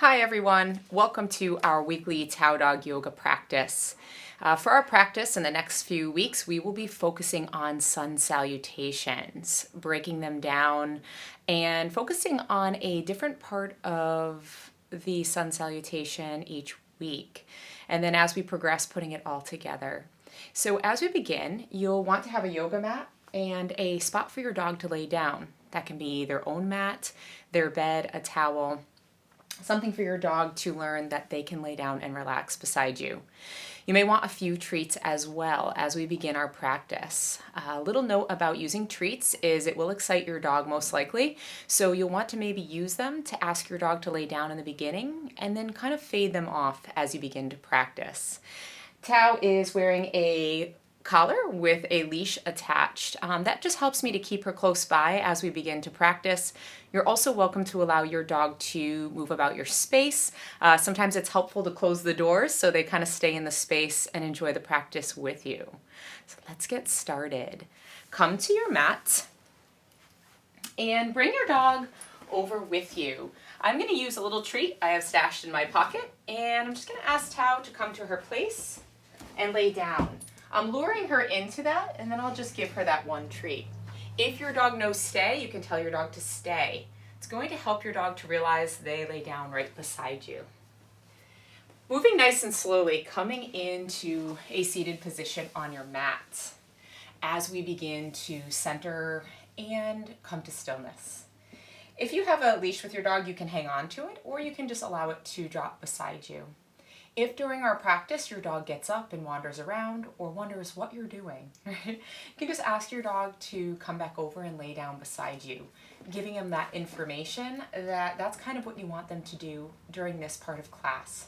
Hi everyone, welcome to our weekly TAO dog yoga practice. For our practice in the next few weeks, we will be focusing on sun salutations, breaking them down and focusing on a different part of the sun salutation each week. And then as we progress, putting it all together. So as we begin, you'll want to have a yoga mat and a spot for your dog to lay down. That can be their own mat, their bed, a towel, something for your dog to learn that they can lay down and relax beside you. You may want a few treats as well as we begin our practice. A little note about using treats is it will excite your dog most likely, so you'll want to maybe use them to ask your dog to lay down in the beginning and then kind of fade them off as you begin to practice. Tao is wearing a collar with a leash attached. That just helps me to keep her close by as we begin to practice. You're also welcome to allow your dog to move about your space. Sometimes it's helpful to close the doors so they kind of stay in the space and enjoy the practice with you. So let's get started. Come to your mat and bring your dog over with you. I'm going to use a little treat I have stashed in my pocket, and I'm just going to ask Tao to come to her place and lay down. I'm luring her into that, and then I'll just give her that one treat. If your dog knows stay, you can tell your dog to stay. It's going to help your dog to realize they lay down right beside you. Moving nice and slowly, coming into a seated position on your mat as we begin to center and come to stillness. If you have a leash with your dog, you can hang on to it, or you can just allow it to drop beside you. If during our practice your dog gets up and wanders around or wonders what you're doing, you can just ask your dog to come back over and lay down beside you, giving them that information that that's kind of what you want them to do during this part of class.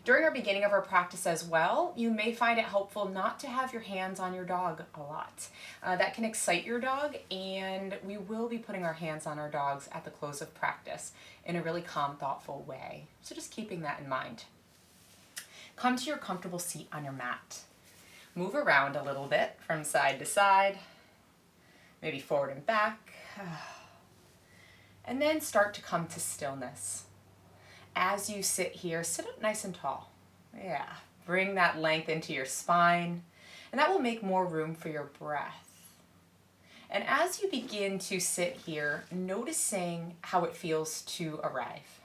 During our beginning of our practice as well, you may find it helpful not to have your hands on your dog a lot. That can excite your dog, and we will be putting our hands on our dogs at the close of practice in a really calm, thoughtful way. So just keeping that in mind. Come to your comfortable seat on your mat. Move around a little bit from side to side, maybe forward and back, and then start to come to stillness. As you sit here, sit up nice and tall. Yeah, bring that length into your spine, and that will make more room for your breath. And as you begin to sit here, noticing how it feels to arrive,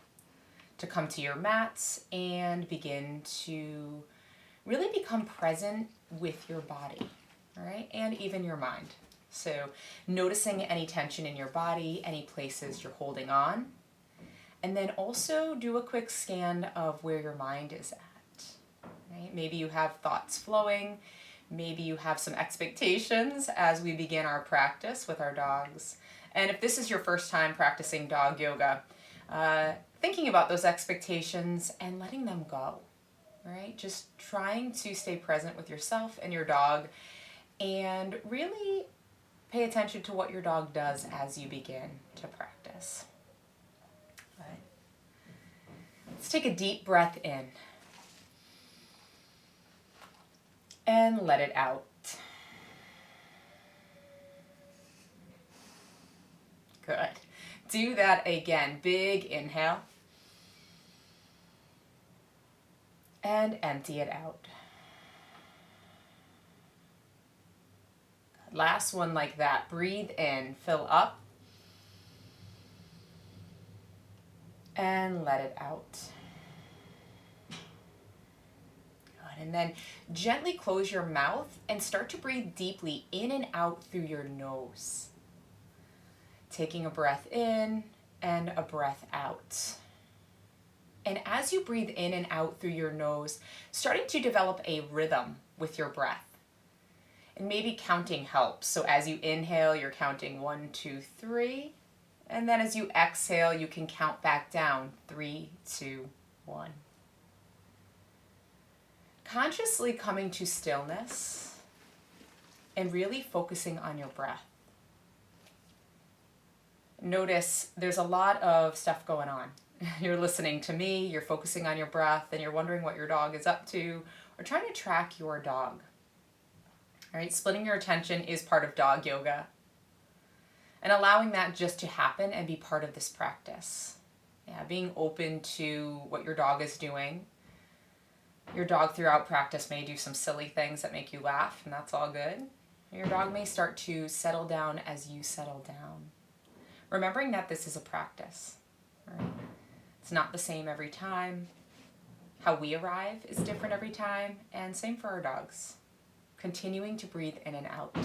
to come to your mats and begin to really become present with your body, all right, and even your mind. So noticing any tension in your body, any places you're holding on, and then also do a quick scan of where your mind is at, right? Maybe you have thoughts flowing, maybe you have some expectations as we begin our practice with our dogs. And if this is your first time practicing dog yoga, thinking about those expectations and letting them go, right? Just trying to stay present with yourself and your dog and really pay attention to what your dog does as you begin to practice. All right. Let's take a deep breath in and let it out. Good. Do that again. Big inhale. And empty it out. Last one like that. Breathe in, fill up, and let it out. Good. And then gently close your mouth and start to breathe deeply in and out through your nose. Taking a breath in and a breath out. And as you breathe in and out through your nose, starting to develop a rhythm with your breath. And maybe counting helps. So as you inhale, you're counting 1, 2, 3. And then as you exhale, you can count back down 3, 2, 1. Consciously coming to stillness and really focusing on your breath. Notice there's a lot of stuff going on. You're listening to me, you're focusing on your breath, and you're wondering what your dog is up to, or trying to track your dog. All right, splitting your attention is part of dog yoga, and allowing that just to happen and be part of this practice. Yeah, being open to what your dog is doing. Your dog throughout practice may do some silly things that make you laugh, and that's all good. Your dog may start to settle down as you settle down. Remembering that this is a practice, right? It's not the same every time. How we arrive is different every time, and same for our dogs. Continuing to breathe in and out.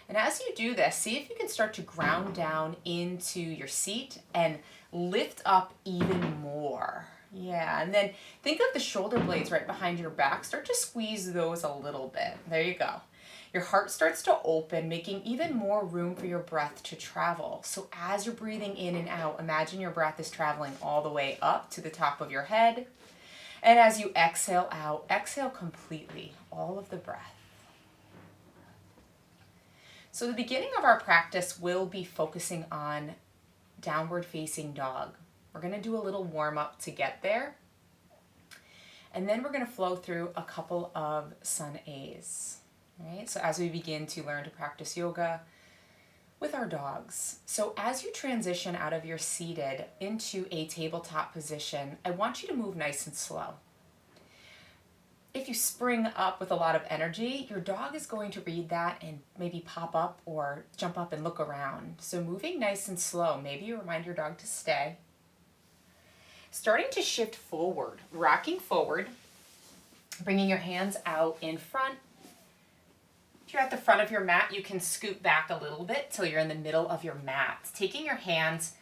And as you do this, see if you can start to ground down into your seat and lift up even more. Yeah, and then think of the shoulder blades right behind your back. Start to squeeze those a little bit. There you go. Your heart starts to open, making even more room for your breath to travel. So as you're breathing in and out, imagine your breath is traveling all the way up to the top of your head. And as you exhale out, exhale completely, all of the breath. So the beginning of our practice will be focusing on downward facing dog. We're going to do a little warm up to get there. And then we're going to flow through a couple of sun A's. Right? So as we begin to learn to practice yoga with our dogs. So as you transition out of your seated into a tabletop position, I want you to move nice and slow. If you spring up with a lot of energy, your dog is going to read that and maybe pop up or jump up and look around. So moving nice and slow, maybe you remind your dog to stay. Starting to shift forward, rocking forward, bringing your hands out in front. If you're at the front of your mat, you can scoot back a little bit till you're in the middle of your mat. Taking your hands,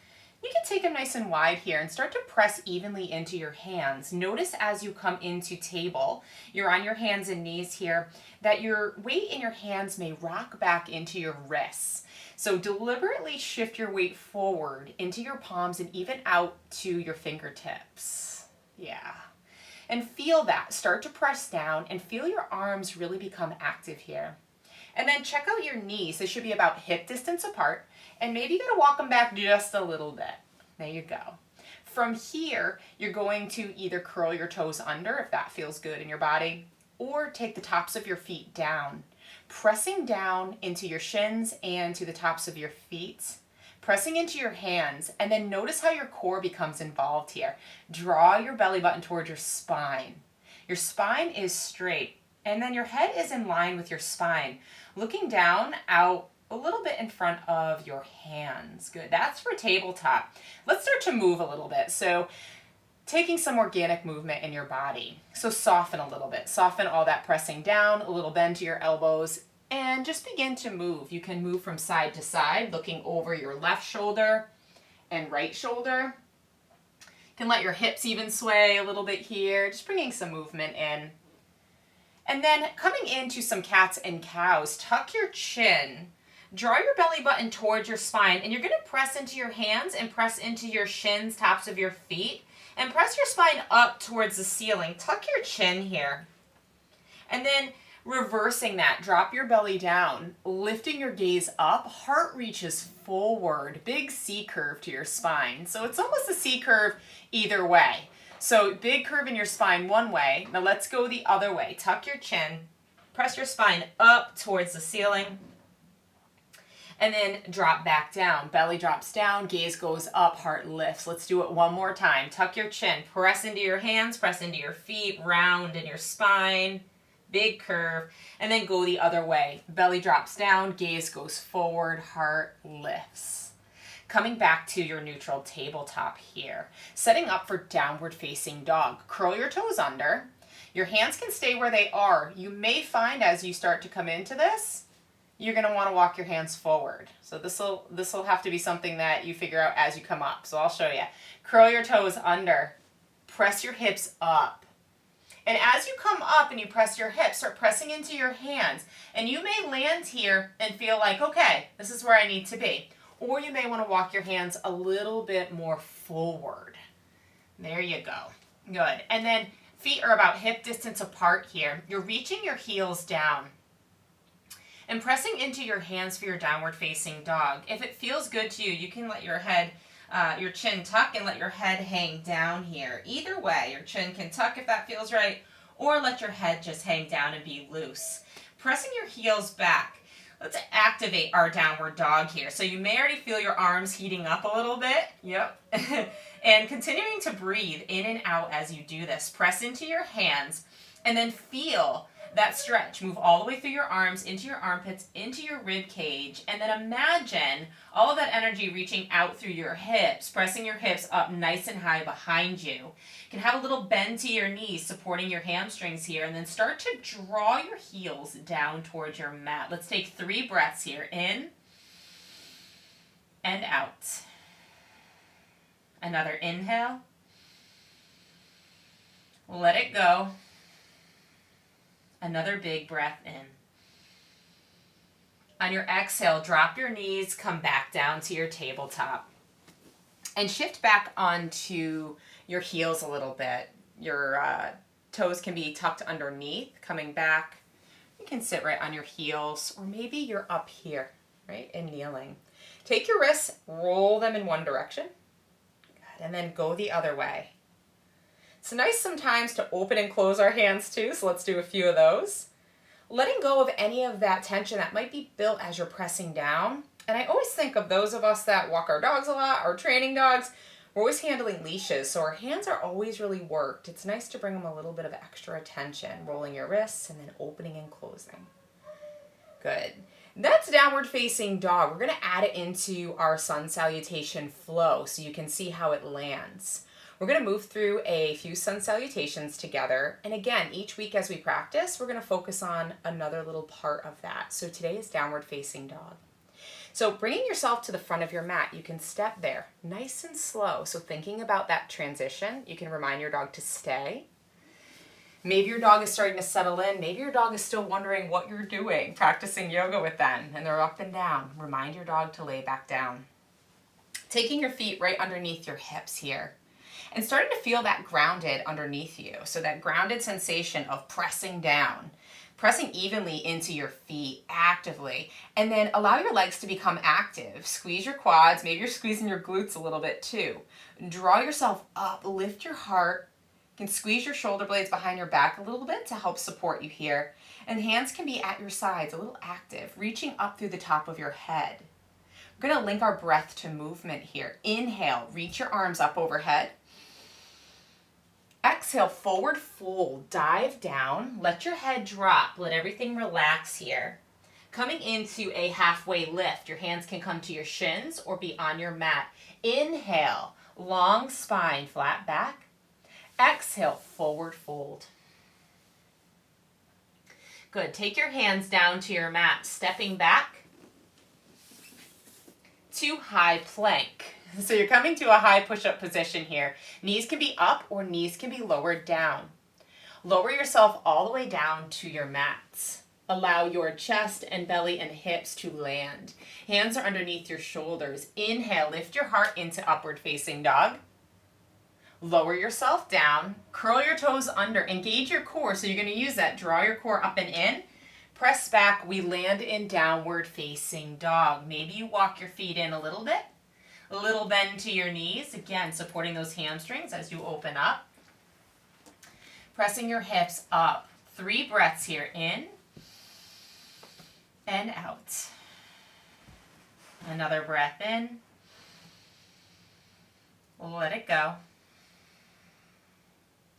you can take them nice and wide here and start to press evenly into your hands. Notice as you come into table, you're on your hands and knees here, that your weight in your hands may rock back into your wrists. So deliberately shift your weight forward into your palms and even out to your fingertips. Yeah. And feel that. Start to press down and feel your arms really become active here. And then check out your knees. They should be about hip distance apart. And maybe you're going to walk them back just a little bit. There you go. From here, you're going to either curl your toes under if that feels good in your body, or take the tops of your feet down. Pressing down into your shins and to the tops of your feet. Pressing into your hands. And then notice how your core becomes involved here. Draw your belly button towards your spine. Your spine is straight. And then your head is in line with your spine. Looking down out a little bit in front of your hands. Good. That's for tabletop. Let's start to move a little bit. So taking some organic movement in your body. So soften a little bit. Soften all that pressing down, a little bend to your elbows, and just begin to move. You can move from side to side, looking over your left shoulder and right shoulder. You can let your hips even sway a little bit here, just bringing some movement in. And then coming into some cats and cows, tuck your chin, draw your belly button towards your spine, and you're going to press into your hands and press into your shins, tops of your feet, and press your spine up towards the ceiling. Tuck your chin here. And then reversing that, drop your belly down, lifting your gaze up, heart reaches forward, big C curve to your spine. So it's almost a C curve either way. So big curve in your spine one way. Now let's go the other way. Tuck your chin, press your spine up towards the ceiling, and then drop back down. Belly drops down, gaze goes up, heart lifts. Let's do it one more time. Tuck your chin, press into your hands, press into your feet, round in your spine, big curve, and then go the other way. Belly drops down, gaze goes forward, heart lifts. Coming back to your neutral tabletop here. Setting up for downward facing dog. Curl your toes under. Your hands can stay where they are. You may find as you start to come into this, you're going to want to walk your hands forward. So this will have to be something that you figure out as you come up. So I'll show you. Curl your toes under. Press your hips up. And as you come up and you press your hips, start pressing into your hands. And you may land here and feel like, okay, this is where I need to be. Or you may want to walk your hands a little bit more forward. There you go. Good. And then feet are about hip distance apart here. You're reaching your heels down and pressing into your hands for your downward facing dog. If it feels good to you, you can let your head, your chin tuck and let your head hang down here. Either way, your chin can tuck if that feels right, or let your head just hang down and be loose. Pressing your heels back. Let's activate our downward dog here. So you may already feel your arms heating up a little bit. Yep. And continuing to breathe in and out as you do this. Press into your hands and then feel that stretch. Move all the way through your arms, into your armpits, into your rib cage, and then imagine all of that energy reaching out through your hips, pressing your hips up nice and high behind you. You can have a little bend to your knees, supporting your hamstrings here, and then start to draw your heels down towards your mat. Let's take 3 breaths here, in and out. Another inhale. Let it go. Another big breath in. On your exhale, drop your knees, come back down to your tabletop. And shift back onto your heels a little bit. Your toes can be tucked underneath, coming back. You can sit right on your heels, or maybe you're up here, right, and kneeling. Take your wrists, roll them in one direction. Good, and then go the other way. It's nice sometimes to open and close our hands too, so let's do a few of those. Letting go of any of that tension that might be built as you're pressing down. And I always think of those of us that walk our dogs a lot, or training dogs. We're always handling leashes, so our hands are always really worked. It's nice to bring them a little bit of extra attention, rolling your wrists and then opening and closing. Good. That's downward facing dog. We're going to add it into our sun salutation flow so you can see how it lands. We're going to move through a few sun salutations together. And again, each week as we practice, we're going to focus on another little part of that. So today is downward facing dog. So bringing yourself to the front of your mat, you can step there nice and slow. So thinking about that transition, you can remind your dog to stay. Maybe your dog is starting to settle in. Maybe your dog is still wondering what you're doing, practicing yoga with them, and they're up and down. Remind your dog to lay back down. Taking your feet right underneath your hips here. And starting to feel that grounded underneath you. So that grounded sensation of pressing down, pressing evenly into your feet actively. And then allow your legs to become active. Squeeze your quads. Maybe you're squeezing your glutes a little bit too. Draw yourself up. Lift your heart. You can squeeze your shoulder blades behind your back a little bit to help support you here. And hands can be at your sides, a little active, reaching up through the top of your head. We're going to link our breath to movement here. Inhale. Reach your arms up overhead. Exhale, forward fold, dive down, let your head drop, let everything relax here. Coming into a halfway lift, your hands can come to your shins or be on your mat. Inhale, long spine, flat back. Exhale, forward fold. Good, take your hands down to your mat, stepping back to high plank. So you're coming to a high push-up position here. Knees can be up or knees can be lowered down. Lower yourself all the way down to your mats. Allow your chest and belly and hips to land. Hands are underneath your shoulders. Inhale, lift your heart into upward facing dog. Lower yourself down. Curl your toes under. Engage your core. So you're going to use that. Draw your core up and in. Press back. We land in downward facing dog. Maybe you walk your feet in a little bit. A little bend to your knees, again, supporting those hamstrings as you open up. Pressing your hips up. 3 breaths here, in and out. Another breath in. Let it go.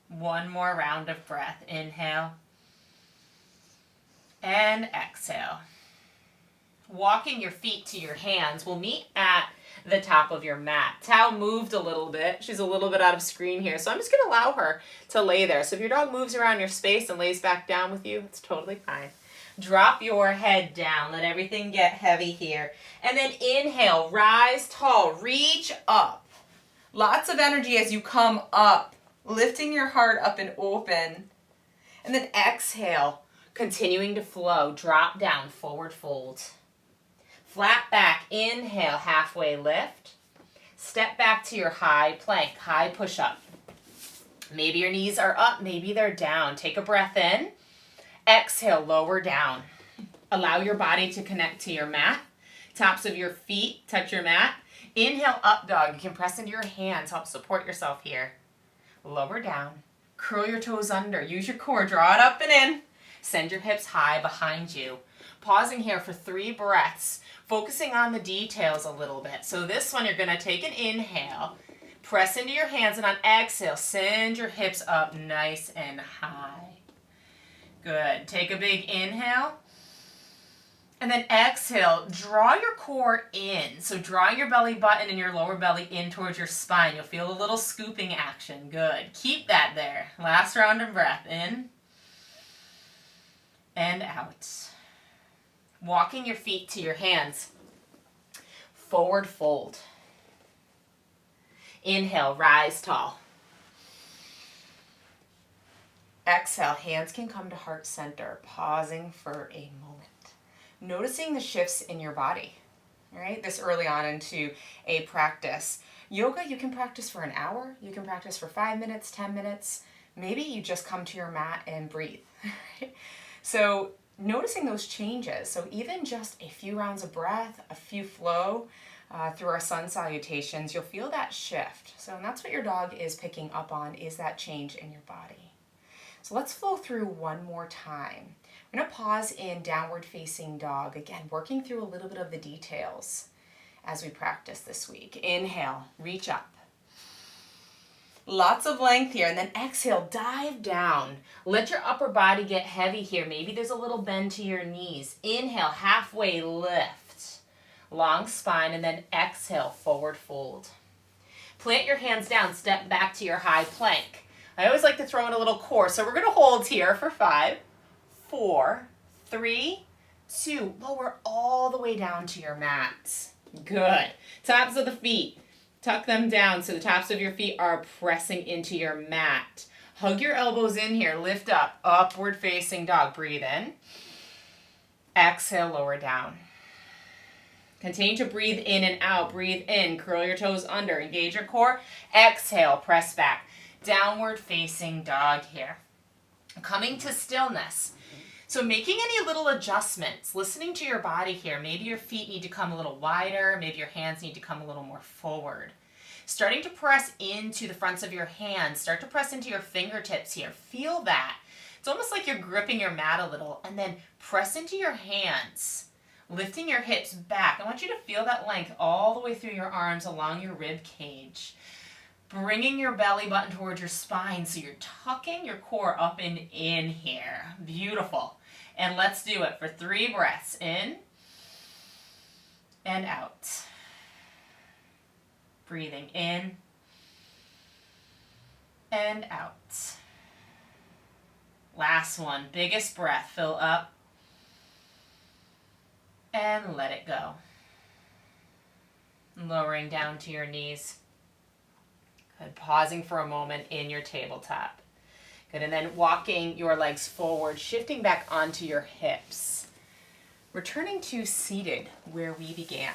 One more round of breath. Inhale and exhale. Walking your feet to your hands. We'll meet at the top of your mat. TAO moved a little bit. She's a little bit out of screen here, so I'm just going to allow her to lay there. So if your dog moves around your space and lays back down with you, it's totally fine. Drop your head down. Let everything get heavy here. And then inhale, rise tall, reach up. Lots of energy as you come up, lifting your heart up and open. And then exhale, continuing to flow, drop down, forward fold. Flat back, inhale, halfway lift. Step back to your high plank, high push-up. Maybe your knees are up, maybe they're down. Take a breath in. Exhale, lower down. Allow your body to connect to your mat. Tops of your feet touch your mat. Inhale, up dog. You can press into your hands, help support yourself here. Lower down. Curl your toes under. Use your core, draw it up and in. Send your hips high behind you. Pausing here for 3 breaths, focusing on the details a little bit. So this one, you're going to take an inhale, press into your hands, and on exhale, send your hips up nice and high. Good. Take a big inhale. And then exhale, draw your core in. So draw your belly button and your lower belly in towards your spine. You'll feel a little scooping action. Good. Keep that there. Last round of breath. In and out. Walking your feet to your hands. Forward fold. Inhale, rise tall. Exhale, hands can come to heart center. Pausing for a moment. Noticing the shifts in your body, all right? This early on into a practice. Yoga, you can practice for an hour. You can practice for 5 minutes, 10 minutes. Maybe you just come to your mat and breathe. Right? So noticing those changes. So even just a few rounds of breath, a few flow through our sun salutations, you'll feel that shift. So that's what your dog is picking up on, is that change in your body. So let's flow through one more time. We're going to pause in downward facing dog. Again, working through a little bit of the details as we practice this week. Inhale, reach up. Lots of length here. And then exhale, dive down. Let your upper body get heavy here. Maybe there's a little bend to your knees. Inhale, halfway lift. Long spine, and then exhale, forward fold. Plant your hands down. Step back to your high plank. I always like to throw in a little core. So we're going to hold here for 5, 4, 3, 2. Lower all the way down to your mats. Good. Tops of the feet. Tuck them down so the tops of your feet are pressing into your mat. Hug your elbows in here. Lift up. Upward facing dog. Breathe in. Exhale, lower down. Continue to breathe in and out. Breathe in. Curl your toes under. Engage your core. Exhale. Press back. Downward facing dog here. Coming to stillness. So making any little adjustments, listening to your body here. Maybe your feet need to come a little wider. Maybe your hands need to come a little more forward. Starting to press into the fronts of your hands. Start to press into your fingertips here. Feel that. It's almost like you're gripping your mat a little. And then press into your hands. Lifting your hips back. I want you to feel that length all the way through your arms along your rib cage. Bringing your belly button towards your spine so you're tucking your core up and in here. Beautiful. And let's do it for 3 breaths. In and out. Breathing in and out. Last one. Biggest breath. Fill up and let it go. Lowering down to your knees. Good. Pausing for a moment in your tabletop. Good. And then walking your legs forward, shifting back onto your hips. Returning to seated where we began.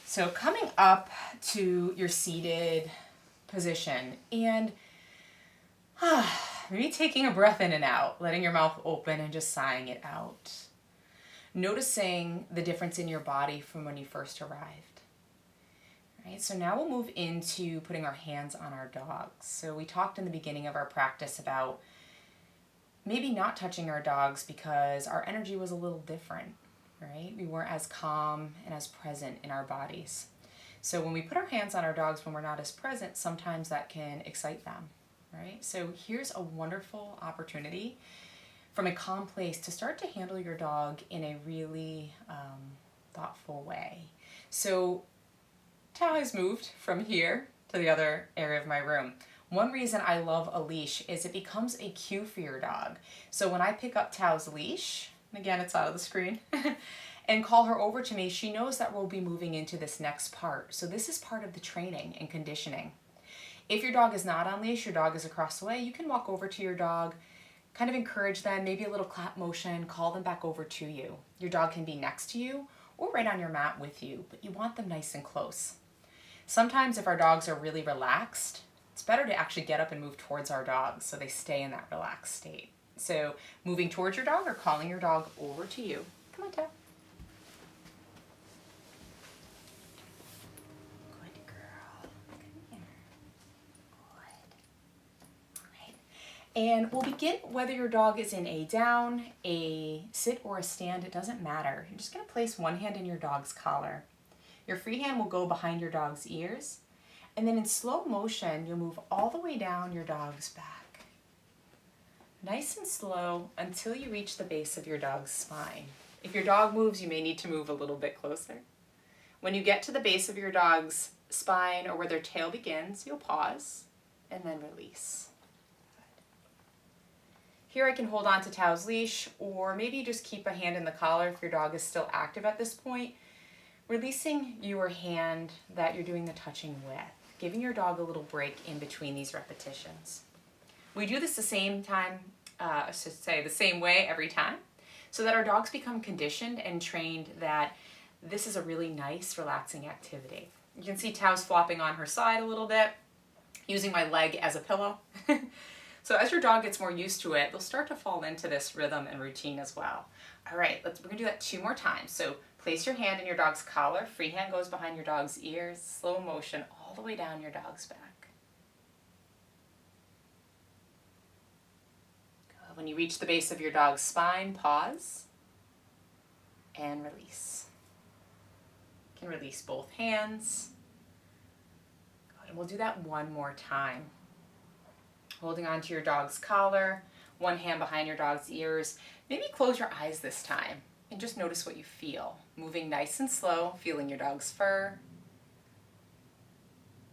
So coming up to your seated position and maybe taking a breath in and out, letting your mouth open and just sighing it out. Noticing the difference in your body from when you first arrived. Right, so now we'll move into putting our hands on our dogs. So we talked in the beginning of our practice about maybe not touching our dogs because our energy was a little different, right? We weren't as calm and as present in our bodies. So when we put our hands on our dogs when we're not as present, sometimes that can excite them, right? So here's a wonderful opportunity from a calm place to start to handle your dog in a really thoughtful way. So TAO has moved from here to the other area of my room. One reason I love a leash is it becomes a cue for your dog. So when I pick up TAO's leash, and again it's out of the screen, and call her over to me, she knows that we'll be moving into this next part. So this is part of the training and conditioning. If your dog is not on leash, your dog is across the way, you can walk over to your dog, kind of encourage them, maybe a little clap motion, call them back over to you. Your dog can be next to you or right on your mat with you, but you want them nice and close. Sometimes if our dogs are really relaxed, it's better to actually get up and move towards our dogs so they stay in that relaxed state. So moving towards your dog or calling your dog over to you. Come on, TAO. Good girl. Come here. Good. All right. And we'll begin whether your dog is in a down, a sit, or a stand, it doesn't matter. You're just going to place one hand in your dog's collar. Your free hand will go behind your dog's ears. And then in slow motion, you'll move all the way down your dog's back. Nice and slow until you reach the base of your dog's spine. If your dog moves, you may need to move a little bit closer. When you get to the base of your dog's spine or where their tail begins, you'll pause and then release. Here I can hold on to TAO's leash, or maybe just keep a hand in the collar if your dog is still active at this point, releasing your hand that you're doing the touching with, giving your dog a little break in between these repetitions. We do this the same way every time, so that our dogs become conditioned and trained that this is a really nice, relaxing activity. You can see TAO's flopping on her side a little bit, using my leg as a pillow. So as your dog gets more used to it, they'll start to fall into this rhythm and routine as well. All right, we're gonna do that 2 more times. So place your hand in your dog's collar, free hand goes behind your dog's ears, slow motion all the way down your dog's back. Good. When you reach the base of your dog's spine, pause and release. You can release both hands. Good. And we'll do that 1 more time. Holding onto your dog's collar, one hand behind your dog's ears. Maybe close your eyes this time and just notice what you feel. Moving nice and slow, feeling your dog's fur,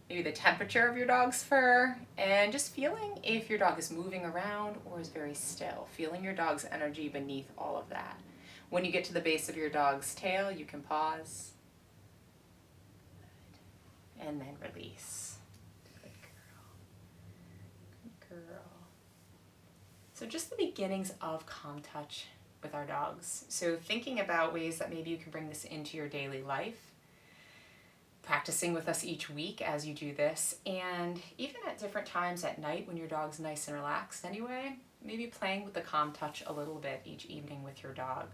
maybe the temperature of your dog's fur, and just feeling if your dog is moving around or is very still, feeling your dog's energy beneath all of that. When you get to the base of your dog's tail, you can pause and then release. Girl. So just the beginnings of calm touch with our dogs. So thinking about ways that maybe you can bring this into your daily life, practicing with us each week as you do this, and even at different times at night when your dog's nice and relaxed anyway, maybe playing with the calm touch a little bit each evening with your dog.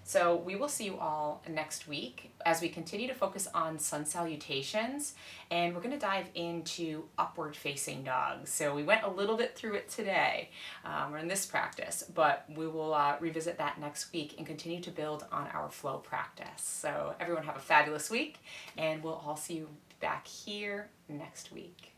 So we will see you all next week as we continue to focus on sun salutations, and we're going to dive into upward facing dogs. So we went a little bit through it today or in this practice, but we will revisit that next week and continue to build on our flow practice. So everyone have a fabulous week, and we'll all see you back here next week.